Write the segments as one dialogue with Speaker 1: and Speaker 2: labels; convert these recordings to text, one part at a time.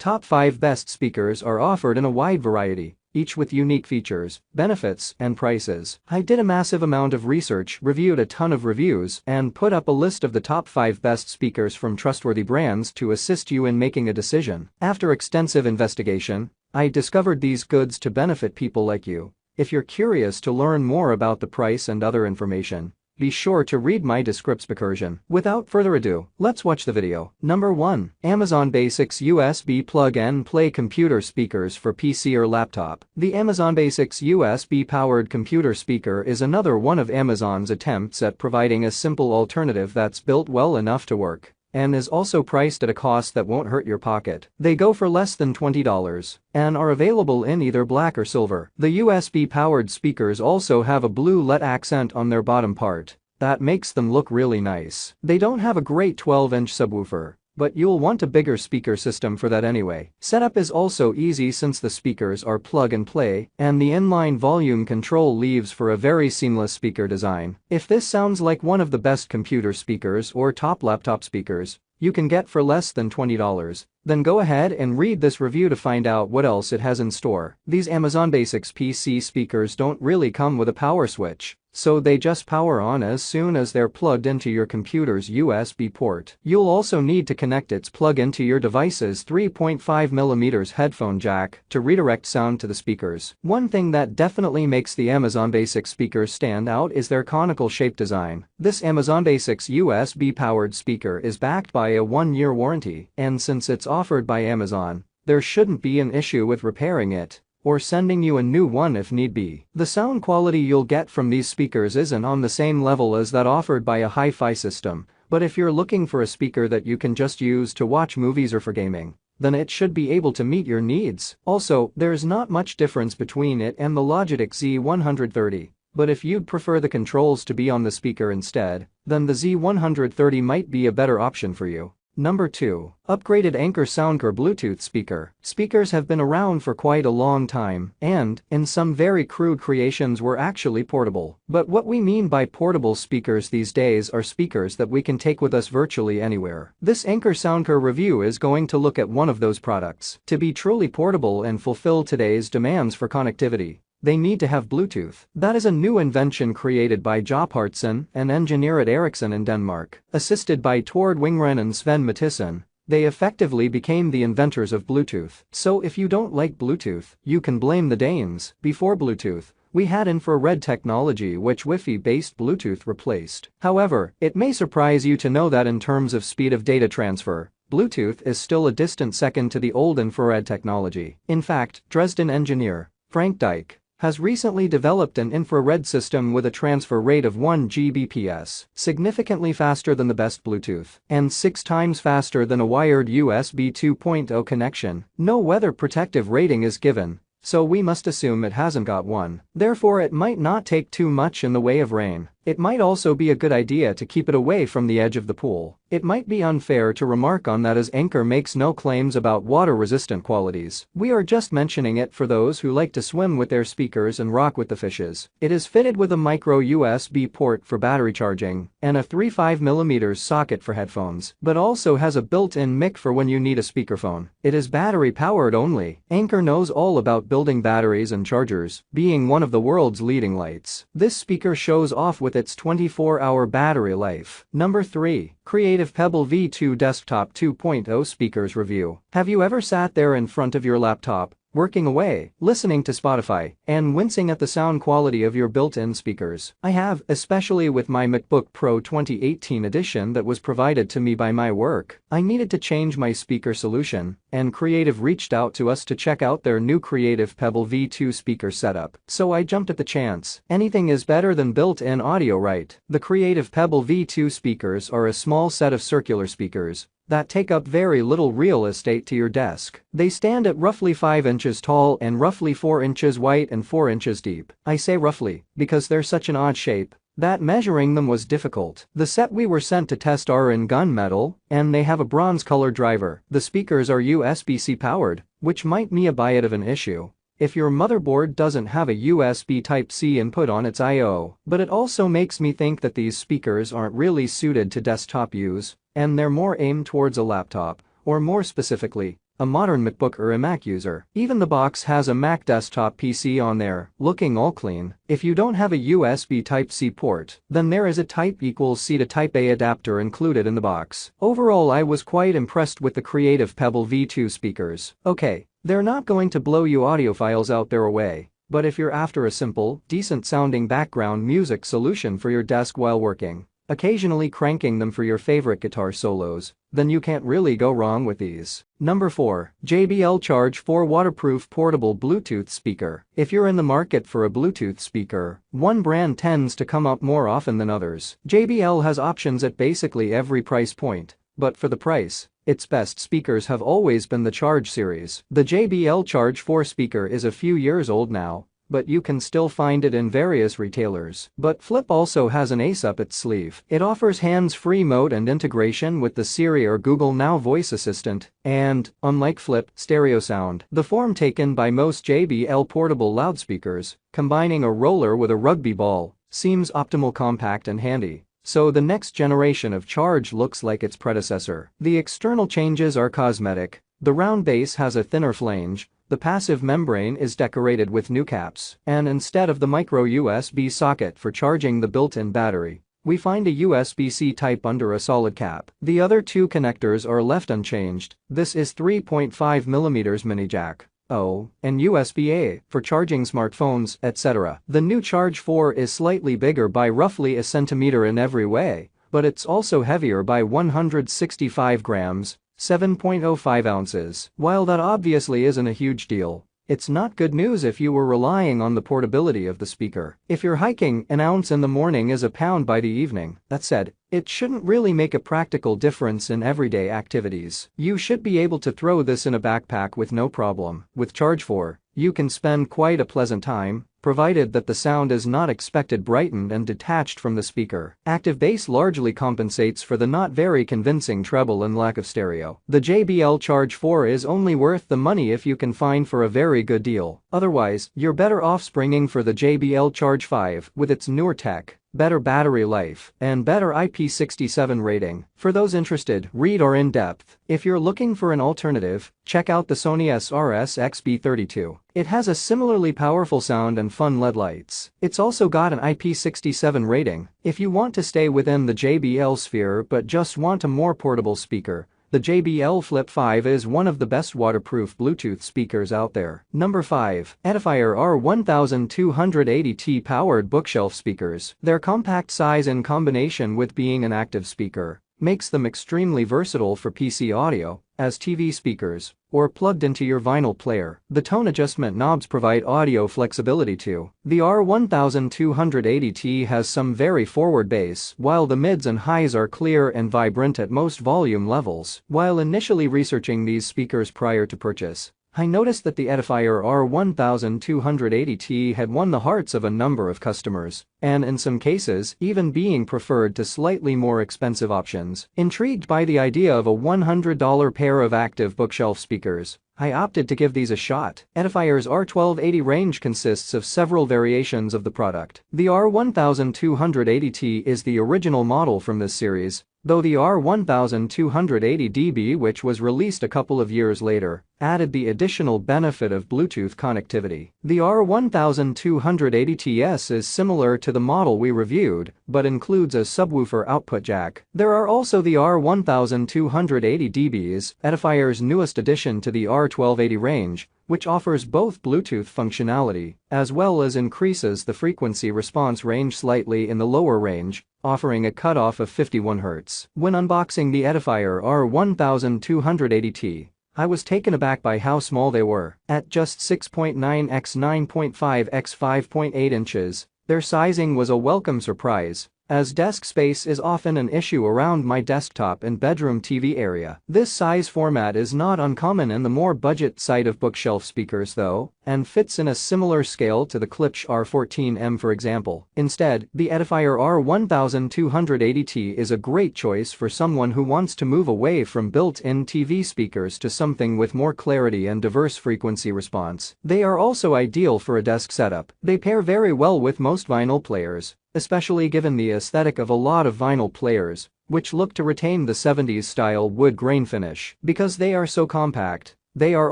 Speaker 1: Top 5 best speakers are offered in a wide variety, each with unique features, benefits, and prices. I did a massive amount of research, reviewed a ton of reviews, and put up a list of the top 5 best speakers from trustworthy brands to assist you in making a decision. After extensive investigation, I discovered these goods to benefit people like you. If you're curious to learn more about the price and other information, be sure to read my description. Without further ado, let's watch the video. Number 1. Amazon Basics USB Plug-and-Play Computer Speakers for PC or Laptop. The Amazon Basics USB-powered computer speaker is another one of Amazon's attempts at providing a simple alternative that's built well enough to work and is also priced at a cost that won't hurt your pocket. They go for less than $20 and are available in either black or silver. The USB-powered speakers also have a blue LED accent on their bottom part that makes them look really nice. They don't have a great 12-inch subwoofer, but you'll want a bigger speaker system for that anyway. Setup is also easy since the speakers are plug and play, and the inline volume control leaves for a very seamless speaker design. If this sounds like one of the best computer speakers or top laptop speakers you can get for less than $20, then go ahead and read this review to find out what else it has in store. These Amazon Basics PC speakers don't really come with a power switch, so they just power on as soon as they're plugged into your computer's USB port. You'll also need to connect its plug into your device's 3.5mm headphone jack to redirect sound to the speakers. One thing that definitely makes the Amazon Basics speakers stand out is their conical shape design. This Amazon Basics USB-powered speaker is backed by a 1-year warranty, and since it's offered by Amazon, there shouldn't be an issue with repairing it or sending you a new one if need be. The sound quality you'll get from these speakers isn't on the same level as that offered by a hi-fi system, but if you're looking for a speaker that you can just use to watch movies or for gaming, then it should be able to meet your needs. Also, there's not much difference between it and the Logitech Z130, but if you'd prefer the controls to be on the speaker instead, then the Z130 might be a better option for you. Number 2. Upgraded Anker Soundcar Bluetooth Speaker. Speakers have been around for quite a long time and, in some very crude creations, were actually portable. But what we mean by portable speakers these days are speakers that we can take with us virtually anywhere. This Anker Soundcar review is going to look at one of those products. To be truly portable and fulfill today's demands for connectivity, they need to have Bluetooth. That is a new invention created by Jo Partsen, an engineer at Ericsson in Denmark. Assisted by Tord Wingren and Sven Mathisen, they effectively became the inventors of Bluetooth. So if you don't like Bluetooth, you can blame the Danes. Before Bluetooth, we had infrared technology which Wi-Fi-based Bluetooth replaced. However, it may surprise you to know that in terms of speed of data transfer, Bluetooth is still a distant second to the old infrared technology. In fact, Dresden engineer Frank Dyke has recently developed an infrared system with a transfer rate of 1 Gbps, significantly faster than the best Bluetooth, and 6 times faster than a wired USB 2.0 connection. No weather protective rating is given, so we must assume it hasn't got one. Therefore, it might not take too much in the way of rain. It might also be a good idea to keep it away from the edge of the pool. It might be unfair to remark on that as Anker makes no claims about water-resistant qualities. We are just mentioning it for those who like to swim with their speakers and rock with the fishes. It is fitted with a micro USB port for battery charging and a 3.5mm socket for headphones, but also has a built-in mic for when you need a speakerphone. It is battery-powered only. Anker knows all about building batteries and chargers, being one of the world's leading lights. This speaker shows off with its 24-hour battery life. Number 3. Creative Pebble V2 Desktop 2.0 Speakers Review. Have you ever sat there in front of your laptop, working away, listening to Spotify, and wincing at the sound quality of your built-in speakers? I have, especially with my MacBook Pro 2018 edition that was provided to me by my work. I needed to change my speaker solution, and Creative reached out to us to check out their new Creative Pebble V2 speaker setup. So I jumped at the chance. Anything is better than built-in audio, right? The Creative Pebble V2 speakers are a small set of circular speakers that take up very little real estate to your desk. They stand at roughly 5 inches tall and roughly 4 inches wide and 4 inches deep. I say roughly because they're such an odd shape that measuring them was difficult. The set we were sent to test are in gunmetal, and they have a bronze-color driver. The speakers are USB-C powered, which might be a bit of an issue if your motherboard doesn't have a USB Type-C input on its I/O. But it also makes me think that these speakers aren't really suited to desktop use, and they're more aimed towards a laptop, or more specifically, a a modern MacBook or a Mac user. Even the box has a Mac desktop PC on there, looking all clean. If you don't have a USB Type-C port, then there is a Type-C to Type-A adapter included in the box. Overall, I was quite impressed with the creative Pebble V2 speakers. Okay, they're not going to blow you audiophiles out there away. But if you're after a simple, decent-sounding background music solution for your desk while working, occasionally cranking them for your favorite guitar solos, then you can't really go wrong with these. Number 4. JBL Charge 4 Waterproof Portable Bluetooth Speaker. If you're in the market for a Bluetooth speaker, one brand tends to come up more often than others. JBL has options at basically every price point, but for the price, its best speakers have always been the Charge series. The JBL Charge 4 speaker is a few years old now, but you can still find it in various retailers. But Flip also has an ace up its sleeve. It offers hands-free mode and integration with the Siri or Google Now voice assistant, and, unlike Flip, stereo sound. The form taken by most JBL portable loudspeakers, combining a roller with a rugby ball, seems optimal, compact and handy. So the next generation of Charge looks like its predecessor. The external changes are cosmetic. The round base has a thinner flange, the passive membrane is decorated with new caps, and instead of the micro USB socket for charging the built-in battery, we find a USB-C type under a solid cap. The other two connectors are left unchanged. This is 3.5mm mini jack. And USB-A for charging smartphones, etc. The new Charge 4 is slightly bigger by roughly a centimeter in every way, but it's also heavier by 165 grams, 7.05 ounces. While that obviously isn't a huge deal, it's not good news if you were relying on the portability of the speaker. If you're hiking, an ounce in the morning is a pound by the evening. That said, it shouldn't really make a practical difference in everyday activities. You should be able to throw this in a backpack with no problem. With Charge 4, you can spend quite a pleasant time, provided that the sound is not expected brightened and detached from the speaker. Active bass largely compensates for the not very convincing treble and lack of stereo. The JBL Charge 4 is only worth the money if you can find for a very good deal. Otherwise, you're better off springing for the JBL Charge 5 with its newer tech, better battery life, and better IP67 rating. For those interested, read our in-depth. If you're looking for an alternative, check out the Sony SRS-XB32. It has a similarly powerful sound and fun LED lights. It's also got an IP67 rating. If you want to stay within the JBL sphere but just want a more portable speaker, the JBL Flip 5 is one of the best waterproof Bluetooth speakers out there. Number 5. Edifier R1280T Powered Bookshelf Speakers. Their compact size in combination with being an active speaker makes them extremely versatile for PC audio, as TV speakers, or plugged into your vinyl player. The tone adjustment knobs provide audio flexibility too. The R1280T has some very forward bass, while the mids and highs are clear and vibrant at most volume levels. While initially researching these speakers prior to purchase, I noticed that the Edifier R1280T had won the hearts of a number of customers, and in some cases even being preferred to slightly more expensive options. Intrigued by the idea of a $100 pair of active bookshelf speakers, I opted to give these a shot. Edifier's R1280 range consists of several variations of the product. The R1280T is the original model from this series, though the R1280DB, which was released a couple of years later, added the additional benefit of Bluetooth connectivity. The R1280TS is similar to the model we reviewed, but includes a subwoofer output jack. There are also the R1280DBs, Edifier's newest addition to the R1280 range, which offers both Bluetooth functionality, as well as increases the frequency response range slightly in the lower range, offering a cutoff of 51 Hz. When unboxing the Edifier R1280T, I was taken aback by how small they were. At just 6.9 x 9.5 x 5.8 inches, their sizing was a welcome surprise, as desk space is often an issue around my desktop and bedroom TV area. This size format is not uncommon in the more budget side of bookshelf speakers though, and fits in a similar scale to the Klipsch R14M for example. Instead, the Edifier R1280T is a great choice for someone who wants to move away from built-in TV speakers to something with more clarity and diverse frequency response. They are also ideal for a desk setup. They pair very well with most vinyl players, especially given the aesthetic of a lot of vinyl players, which look to retain the 70s style wood grain finish. Because they are so compact, They are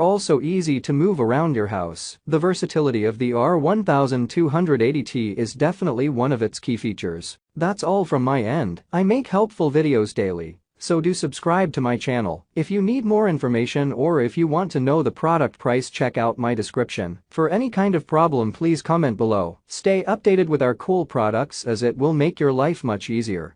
Speaker 1: also easy to move around your house. The versatility of the R1280T is definitely one of its key features. That's all from my end. I make helpful videos daily, so do subscribe to my channel. If you need more information or if you want to know the product price, check out my description. For any kind of problem, please comment below. Stay updated with our cool products as it will make your life much easier.